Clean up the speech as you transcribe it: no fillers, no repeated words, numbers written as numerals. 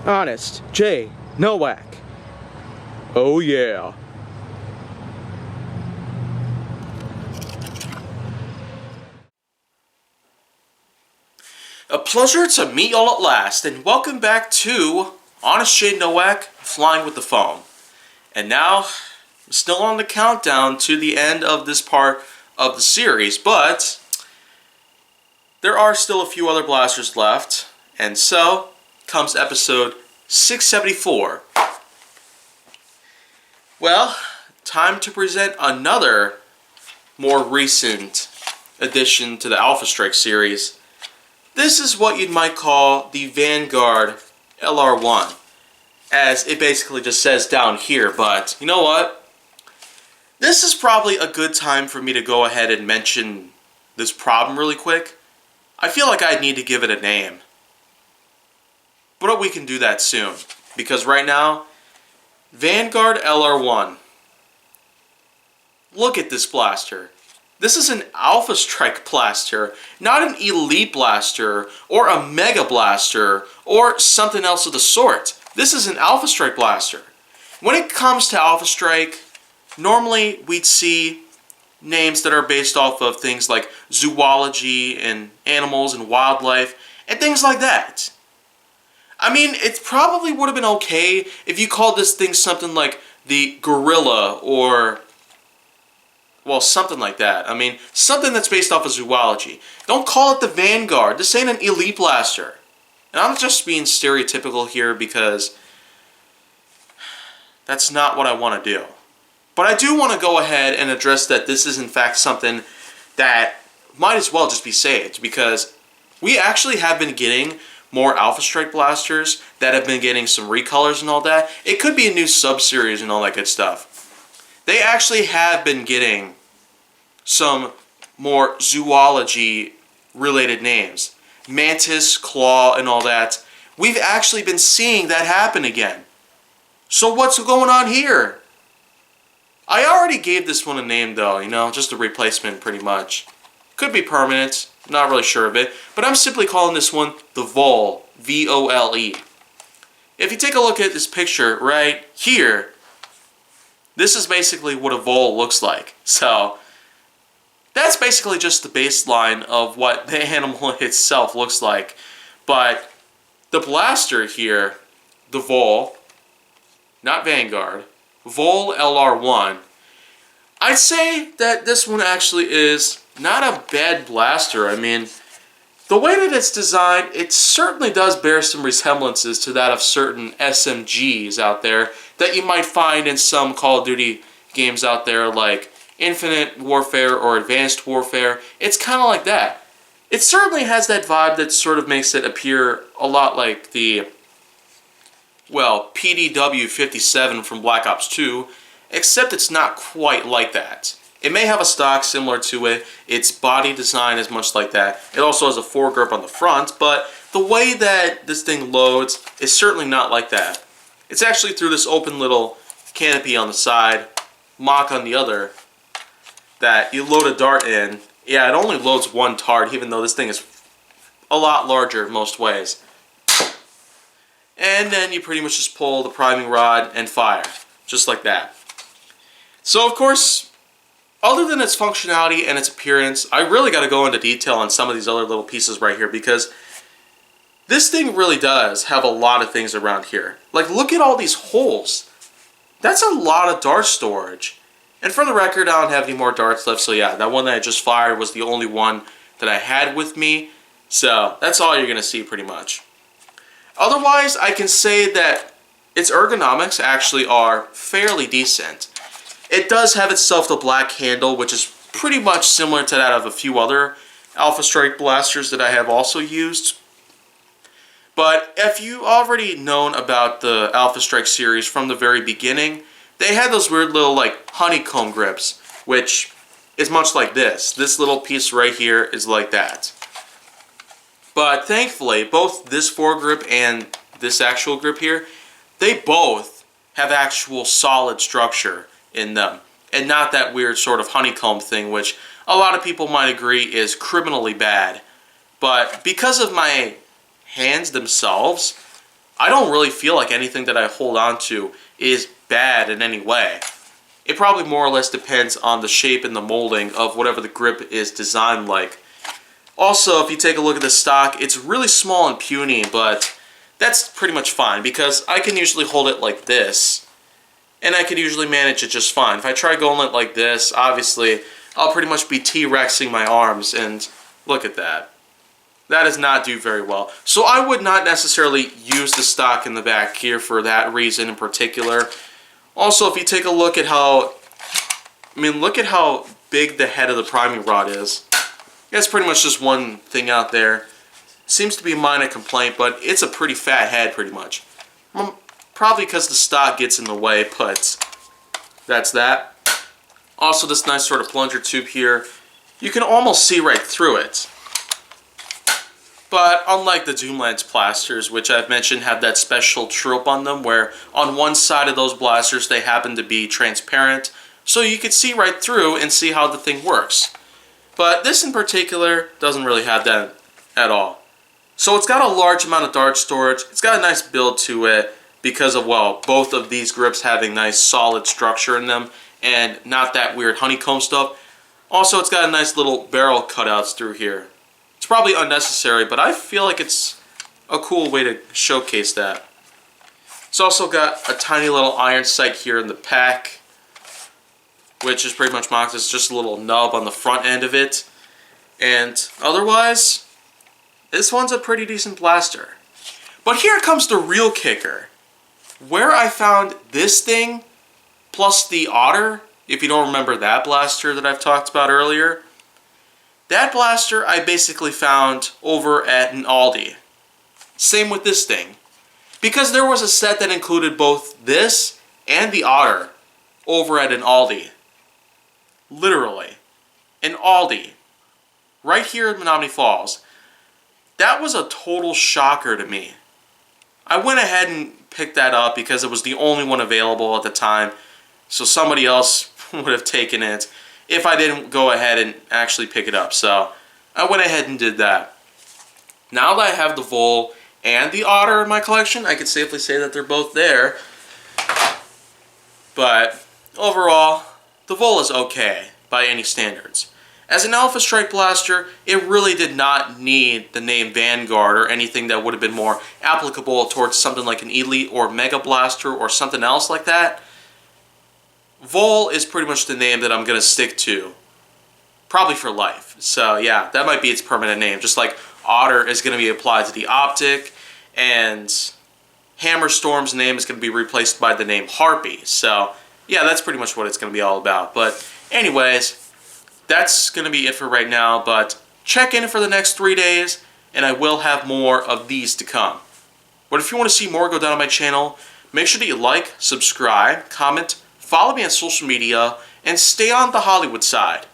Honest J. Nowak. Oh yeah. A pleasure to meet y'all at last, and welcome back to Honest J. Nowak, Flying with the Phone. And now, I'm still on the countdown to the end of this part of the series, but there are still a few other blasters left, and so comes episode 674. Well, time to present another more recent addition to the Alpha Strike series. This is what you might call the Vanguard LR1, as it basically just says down here, but you know what? This is probably a good time for me to go ahead and mention this problem really quick. I feel like I need to give it a name. But we can do that soon, because right now, Vanguard LR1. Look at this blaster. This is an Alpha Strike blaster, not an Elite blaster, or a Mega blaster, or something else of the sort. This is an Alpha Strike blaster. When it comes to Alpha Strike, normally we'd see names that are based off of things like zoology and animals and wildlife, and things like that. I mean, it probably would have been okay if you called this thing something like the Gorilla or, well, something like that. I mean, something that's based off of zoology. Don't call it the Vanguard. This ain't an Elite blaster. And I'm just being stereotypical here because that's not what I want to do. But I do want to go ahead and address that this is in fact something that might as well just be saved, because we actually have been getting more Alpha Strike blasters that have been getting some recolors and all that. It could be a new sub-series and all that good stuff. They actually have been getting some more zoology related names. Mantis, Claw, and all that. We've actually been seeing that happen again. So what's going on here? I already gave this one a name though, you know, just a replacement pretty much. Could be permanent, not really sure of it, but I'm simply calling this one the Vole, V-O-L-E. If you take a look at this picture right here, this is basically what a vole looks like. So that's basically just the baseline of what the animal itself looks like. But the blaster here, the Vole, not Vanguard, Vole LR1, I'd say that this one actually is not a bad blaster. I mean, the way that it's designed, it certainly does bear some resemblances to that of certain SMGs out there that you might find in some Call of Duty games out there like Infinite Warfare or Advanced Warfare. It's kind of like that. It certainly has that vibe that sort of makes it appear a lot like the, well, PDW-57 from Black Ops 2, except it's not quite like that. It may have a stock similar to it. Its body design is much like that. It also has a foregrip on the front, but the way that this thing loads is certainly not like that. It's actually through this open little canopy on the side, mock on the other, that you load a dart in. Yeah, it only loads one dart, even though this thing is a lot larger most ways. And then you pretty much just pull the priming rod and fire, just like that. So of course, other than its functionality and its appearance, I really got to go into detail on some of these other little pieces right here, because this thing really does have a lot of things around here. Like, look at all these holes. That's a lot of dart storage. And for the record, I don't have any more darts left, so yeah, that one that I just fired was the only one that I had with me. So that's all you're going to see pretty much. Otherwise, I can say that its ergonomics actually are fairly decent. It does have itself the black handle, which is pretty much similar to that of a few other Alpha Strike blasters that I have also used. But if you already known about the Alpha Strike series from the very beginning, they had those weird little like honeycomb grips, which is much like this. This little piece right here is like that. But thankfully, both this foregrip and this actual grip here, they both have actual solid structure in them, and not that weird sort of honeycomb thing, which a lot of people might agree is criminally bad. But because of my hands themselves, I don't really feel like anything that I hold on to is bad in any way. It probably more or less depends on the shape and the molding of whatever the grip is designed like. Also, if you take a look at the stock, it's really small and puny, but that's pretty much fine because I can usually hold it like this, and I can usually manage it just fine. If I try going it like this, obviously, I'll pretty much be T-Rexing my arms, and look at that. That does not do very well. So I would not necessarily use the stock in the back here for that reason in particular. Also, if you take a look at how, look at how big the head of the priming rod is. That's pretty much just one thing out there. Seems to be a minor complaint, but it's a pretty fat head pretty much. Probably because the stock gets in the way, but that's that. Also, this nice sort of plunger tube here, you can almost see right through it. But unlike the Doomlands blasters, which I've mentioned have that special trope on them, where on one side of those blasters they happen to be transparent, so you can see right through and see how the thing works. But this in particular doesn't really have that at all. So it's got a large amount of dart storage. It's got a nice build to it because of, well, both of these grips having nice solid structure in them and not that weird honeycomb stuff. Also, it's got a nice little barrel cutouts through here. It's probably unnecessary, but I feel like it's a cool way to showcase that. It's also got a tiny little iron sight here in the pack, which is pretty much mocked as just a little nub on the front end of it. And otherwise, this one's a pretty decent blaster. But here comes the real kicker. Where I found this thing, plus the Otter, if you don't remember that blaster that I've talked about earlier, that blaster I basically found over at an Aldi. Same with this thing. Because there was a set that included both this and the Otter over at an Aldi. Literally. An Aldi. Right here in Menominee Falls. That was a total shocker to me. I went ahead and picked that up because it was the only one available at the time. So somebody else would have taken it if I didn't go ahead and actually pick it up. So I went ahead and did that. Now that I have the Vole and the Otter in my collection, I can safely say that they're both there. But overall, the Vole is okay by any standards. As an Alpha Strike blaster, it really did not need the name Vanguard or anything that would have been more applicable towards something like an Elite or Mega Blaster or something else like that. Vole is pretty much the name that I'm going to stick to, probably for life. So yeah, that might be its permanent name. Just like Otter is going to be applied to the Optic, and Hammer Storm's name is going to be replaced by the name Harpy. So yeah, that's pretty much what it's going to be all about. But anyways, that's going to be it for right now. But check in for the next 3 days, and I will have more of these to come. But if you want to see more, go down on my channel. Make sure that you like, subscribe, comment, follow me on social media, and stay on the Hollywood side.